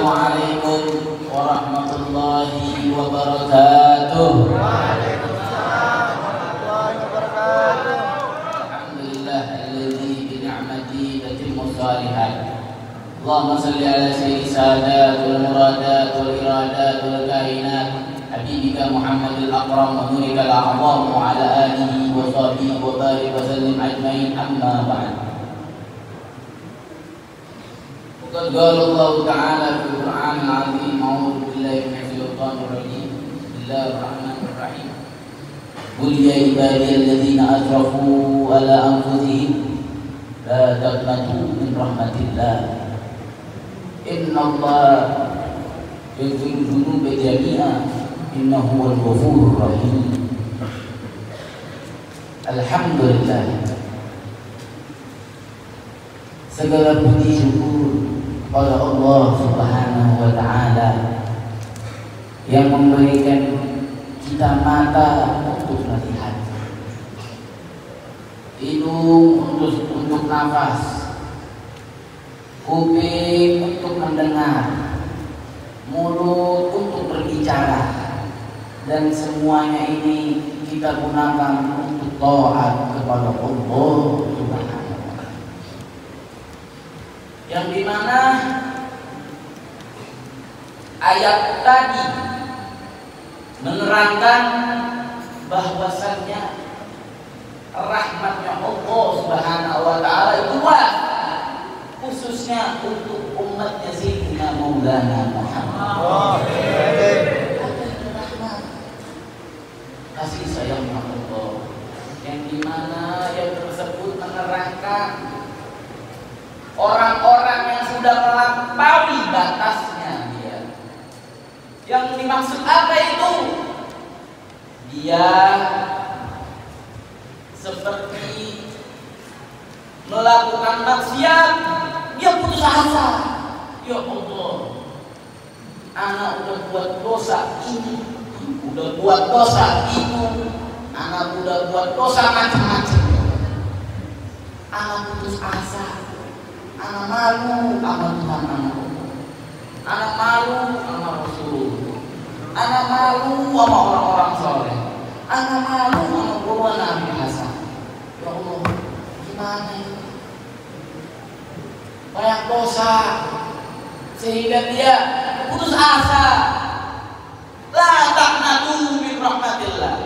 Assalamualaikum warahmatullahi wabarakatuh. Waalaikumsalam warahmatullahi wabarakatuh. Alhamdulillah alladzi bi ni'matihi tatimmu shalihat. Allahumma shalli ala sayyidi sadatul muradat wal iradat wal kainat habibika Muhammadil akram wa nurikal a'zam wa ala alihi wa sahbihi wa barik wa sallim ajmain, amma ba'd. Qad qala Allah ta'ala fil Qur'anil 'azim, a'udzu billahi minash shaitanir rajim. Bismillahir rahmanir rahim. Qul ya ibadiyalladzina asrafu ala anfusihim la taqnatu min rahmatillah. Innallaha yaghfiru dzunuba jami'a innahu huwal ghafurur rahim. Alhamdulillah, segala puji syukur kepada Allah Subhanahu wa ta'ala yang memberikan kita mata untuk melihat, hidung untuk nafas, kuping untuk mendengar, mulut untuk berbicara, dan semuanya ini kita gunakan untuk taat kepada Allah Subhanahu wa ta'ala, yang dimana ayat tadi menerangkan bahwasannya rahmatnya Allah Subhanahu wa ta'ala itu luas, khususnya untuk umatnya Sayyidina Maulana Muhammad. Kasih sayang Allah yang dimana yang tersebut menerangkan orang-orang yang sudah melampaui batasnya dia. Yang dimaksud apa itu? Dia seperti melakukan maksiat, dia putus asa. Ya Allah, anak udah buat dosa ini, udah buat dosa itu, anak udah buat dosa macam-macam. Anak putus asa, anak malu sama Tuhan anak malu sama Rasul, anak malu sama orang-orang soleh, anak malu sama guru Nabi Hasan. Ya Allah, gimana ini? Banyak dosa sehingga dia putus asa. La taqnatu min rahmatillah.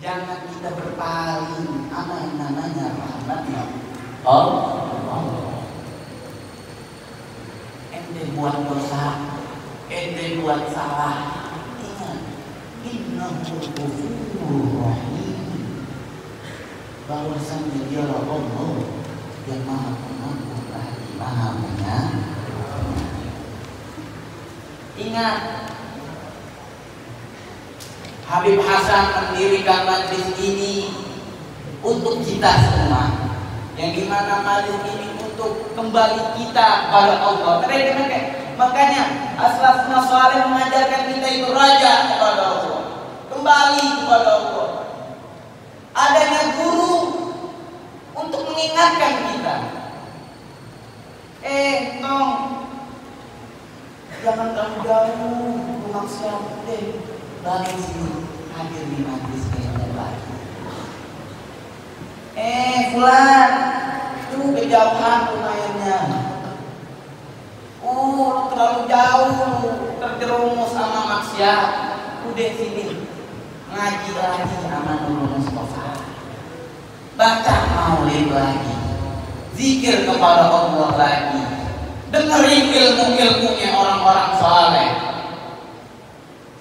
Jangan kita berpaling apa yang namanya rahmatnya Allah. Ente buat dosa, ente buat salah, ingat, innahu ghafurur rahim, bahwasanya dia Allah yang maha pengampun lagi maha penyayang. Ingat, Habib Hasan mendirikan majlis ini untuk kita semua, yang dimana majlis ini untuk kembali kita pada Allah. Makanya as-salafus saleh mengajarkan kita itu raja kepada Allah, kembali kepada Allah. Adanya guru untuk mengingatkan kita, jangan jauh-jauh maksiat balik sini, hadir di majlis ini lagi. Fulan, tuh kejauhan lumayannya. Terlalu jauh, terjerumus sama maksiat. Udah sini, ngaji lagi sama Nurul Mustafa. Baca maulid lagi, zikir kepada Allah lagi, dengerin ilmu-ilmunya orang-orang saleh,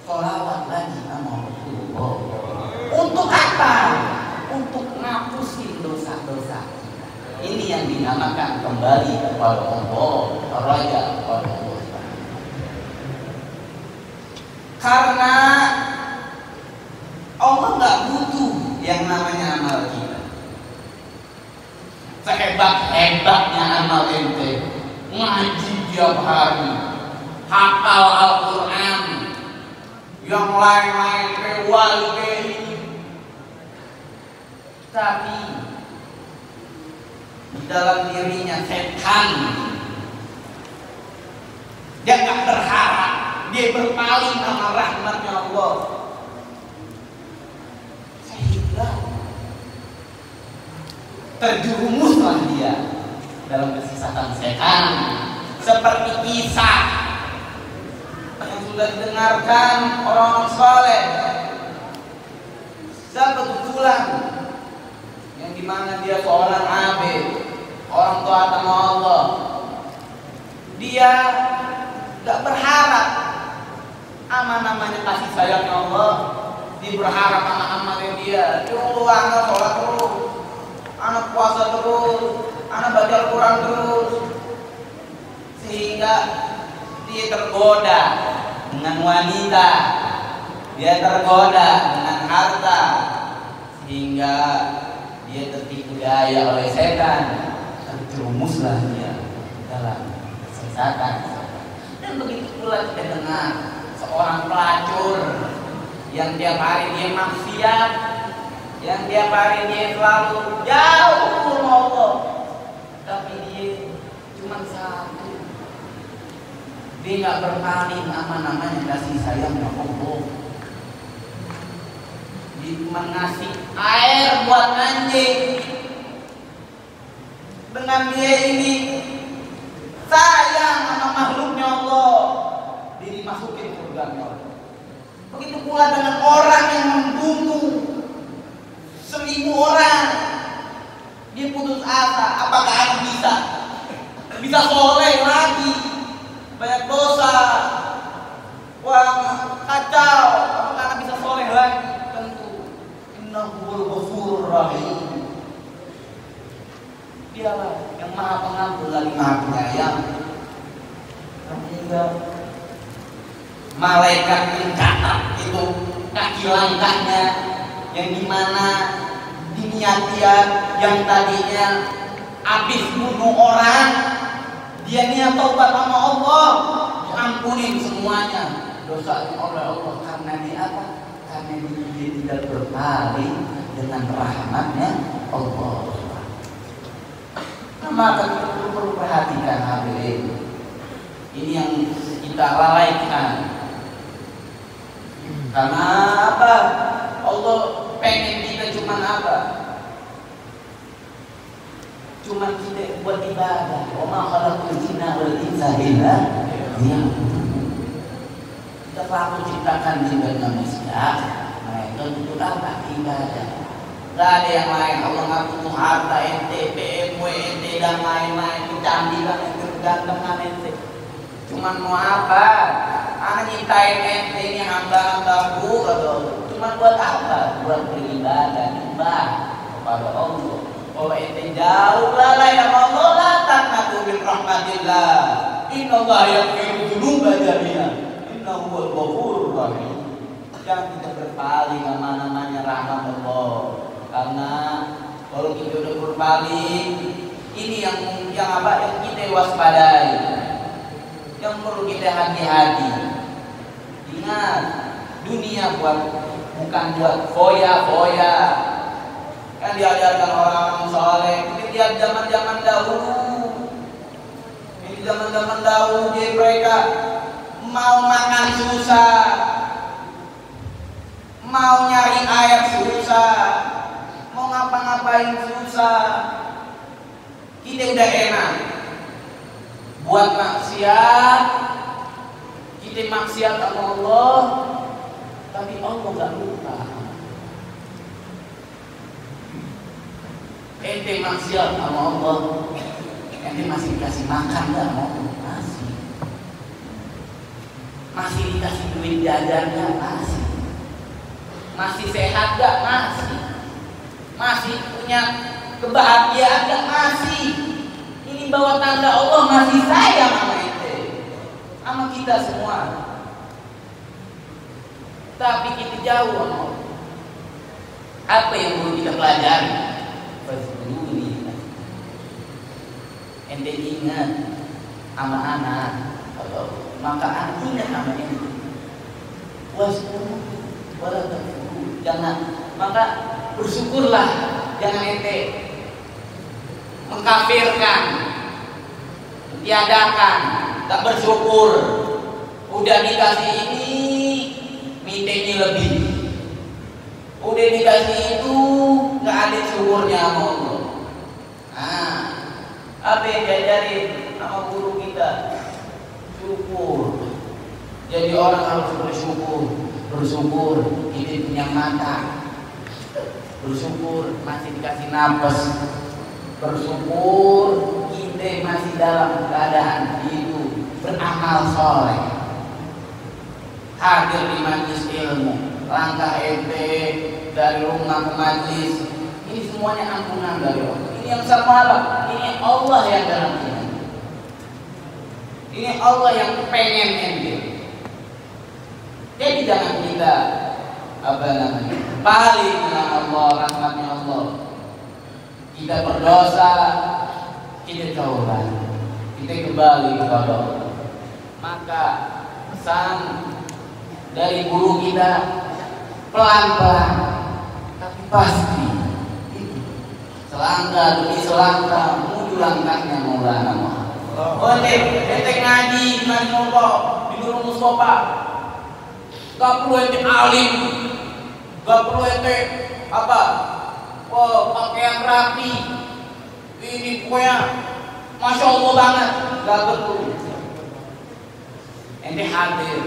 sholawat lagi sama Rasulullah. Untuk apa? Untuk ngapusin dosa-dosa. Ini yang dinamakan kembali kepada Allah, raja kepada Allah. Karena Allah nggak butuh yang namanya amal kita. Sehebat-hebatnya amal ente, ngaji tiap hari, hafal Al-Quran, yang lain-lain wali ini, tapi di dalam dirinya setan Dia nggak berharap, dia berpaling sama rahmatnya Allah. Sehingga terjerumuslah dia dalam kesesatan setan, seperti kisah yang sudah didengarkan orang soleh. Kebetulan yang dimana dia seorang abid, orang taat sama Allah. Dia gak berharap namanya kasih sayangnya Allah. Dia berharap sama amalnya dia. Anak sholat terus, anak puasa terus, anak baca Al-Quran terus, sehingga dia tergoda dengan wanita, dia tergoda dengan harta, sehingga dia tertipu daya oleh setan, terjerumuslah dia dalam kesesatan. Dan begitu pula kita dengar seorang pelacur yang tiap hari dia maksiat, yang tiap hari dia selalu jauh dari Allah, tapi dia cuma satu, dia nggak berpaling namanya kasih sayangnya Allah. Dia cuma ngasih air buat anjing. Dengan dia ini sayang sama makhluknya Allah, dia dimasukin surga Allah. Begitu pula dengan orang yang membunuh 1000 orang, dia putus asa, apakah aku bisa soleh lagi, banyak dosa, wah kacau, apakah aku bisa soleh lagi? Tentu, Innahul Ghafurur Rahim. Dialah yang maha pengampun lagi maha penyayang. Sehingga malaikat mencatat itu kaki langkahnya, yang dimana diniatian yang tadinya habis bunuh orang, dia niat taubat sama Allah, diampunin semuanya dosanya oleh Allah. Karena dia apa? Karena dia tidak berpaling dengan rahmatnya Allah. Maka kita perlu perhatikan hadirin. Ini yang kita lalaikan. Karena apa? Allah pengen kita cuman apa? Cuman kita buat ibadah. Wa ma khalaqul jinna wal insa illa liya'budun. Kita telah menciptakan jin dan manusia, mereka untuk apa? Ibadah. Gak ada yang lain. Allah nggak butuh harta ente, BMW ente dan lain-lain, kecantikan ente, kegantengan ente. Cuman mau apa? Anak nyiptain ente ini hamba-hambaku, cuman buat apa? Buat beribadah, nyembah kepada Allah. Kalau ente jauh lalai sama Allah, la taqnatu min rahmatillah. Innallaha yaghfiru dzunuba jami'an. Innahu huwal ghafurur rahim. Jangan kita berpaling sama namanya rahmat Allah. Karena kalau kita udah berpaling, ini yang apa? Yang kita waspadai, yang perlu kita hati-hati. Ingat, dunia bukan buat foya-foya. Kan diajarkan orang-orang soleh. Kita lihat zaman-zaman dahulu. Ini zaman-zaman dahulu dia mereka mau makan susah, mau nyari air susah, mau ngapa-ngapain susah. Kita udah enak buat maksiat, kita maksiat sama Allah, tapi Allah gak lupa. Ente maksiat sama Allah, ente masih dikasih makan gak? Mau masih dikasih duit jajan gak? Masih sehat gak? Masih punya kebahagiaan gak? Masih. Ini bawa tanda Allah masih sayang sama ente, sama kita semua. Tapi kita jauh sama Allah. Apa yang perlu kita pelajari? Ente ingat sama anak, maka anak ingat sama ente. Jangan, maka bersyukurlah, jangan ente mengkafirkan, tiadakan, tak bersyukur. Udah dikasih ini, mintanya lebih. Udah dikasih itu, nggak ada syukurnya sama Allah. Nah, apa yang diajarin sama guru kita? Syukur. Jadi orang harus bersyukur. Bersyukur kita punya mata. Bersyukur masih dikasih napas. Bersyukur kita masih dalam keadaan hidup, beramal soleh, hadir di majelis ilmu, langkah ente dari rumah ke majelis. Ini semuanya ampunan dari Allah. Ini yang samalah, ini Allah yang garantikan. Ini Allah yang pengen ente. Jadi jangan kita balik dengan Allah, rahmatnya Allah. Kita berdosa, kita taubat, kita kembali kepada Allah. Maka pesan dari guru kita pelan-pelan, tapi pasti selangkah demi selangkah menuju langkahnya Maulana Muhammad. Oh, ente ngaji di Mustafa, di Nurul Mustafa. Gak perlu ente alim, gak perlu ente pakaian rapi, ini pokoknya Masya Allah banget, gak perlu. Ente hadir,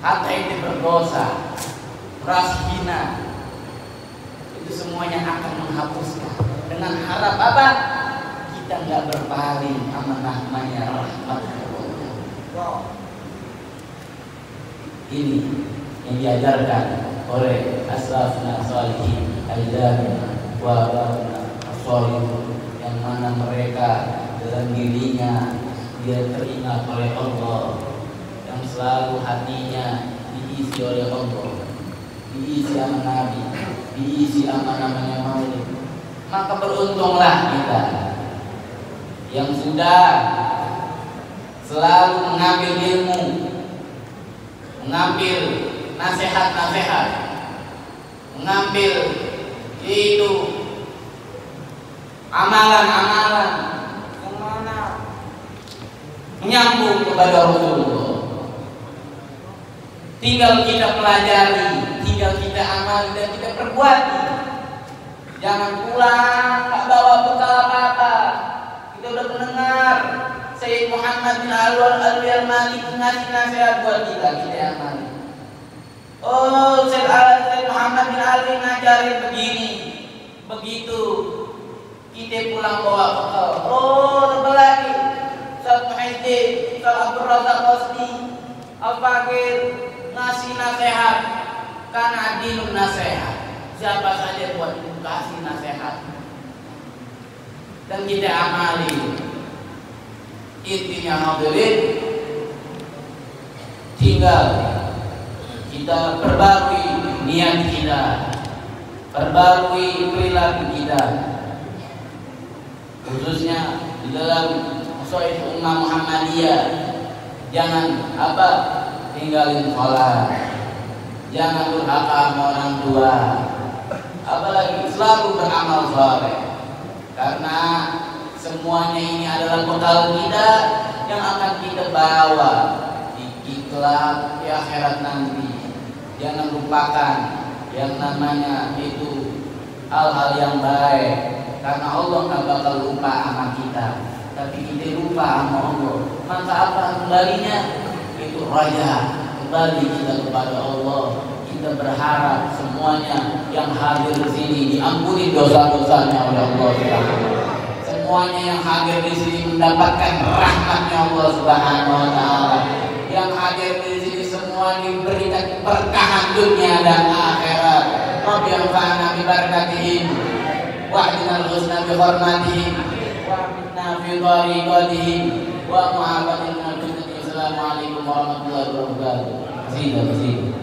hatta ente berdosa, merasa hina, itu semuanya akan menghapuskan. Dengan harap apa? Kita nggak berpaling amanahnya rahmat Allah. Ini yang diajarkan oleh aslafna salihin, ajdadna wa abana as-salihun, yang mana mereka dalam dirinya dia teringat oleh Allah, yang selalu hatinya diisi oleh Allah, diisi sama Nabi, diisi sama namanya Maulid. Maka beruntunglah kita yang sudah selalu mengambil ilmu, mengambil nasihat-nasihat, mengambil itu amalan-amalan yang mana menyambung kepada Rasulullah. Tinggal kita pelajari, tinggal kita amali dan kita perbuat. Jangan pulang tak bawa bekal apa-apa. Kita udah mendengar Sayyid Muhammad bin Al-Malik ngasih nasihat buat kita, kita amali. Oh, Sayyid Muhammad bin Ali ngajarin begini, begitu. Kita pulang bawa bekal. Oh, tambah lagi. Ustaz Muhyiddin, Ustaz Abdul Razak Qasdi, Al-Fakir ngasih nasihat, karena dinun nasihat. Siapa saja buat kasih nasihat dan kita amali. Intinya hadirin, tinggal kita perbarui niat kita, perbarui perilaku kita, khususnya di dalam Soif Ummah Muhammadiyah. Jangan tinggalin sholat, jangan durhaka sama orang tua, apalagi selalu beramal saleh, karena semuanya ini adalah bekal kita yang akan kita bawa di kelak di akhirat nanti. Jangan lupakan yang namanya itu hal-hal yang baik, karena Allah nggak bakal lupa sama kita, tapi kita lupa sama Allah. Maka apa kembalinya? Itu raja, kembali kita kepada Allah. Kita berharap semuanya yang hadir di sini diampuni dosa-dosanya oleh Allah Subhanahu. Semuanya yang hadir di sini mendapatkan rahmatnya Allah Subhanahu wa taala. Yang hadir di sini semua diberikan berkahan dunia dan akhirat. Rabbi anfa'na bi barakatihim wa'dina al-husna bi hurmatihim wa'minna fi tariqatihim wa mu'afatina. Assalamualaikum warahmatullahi wabarakatuh.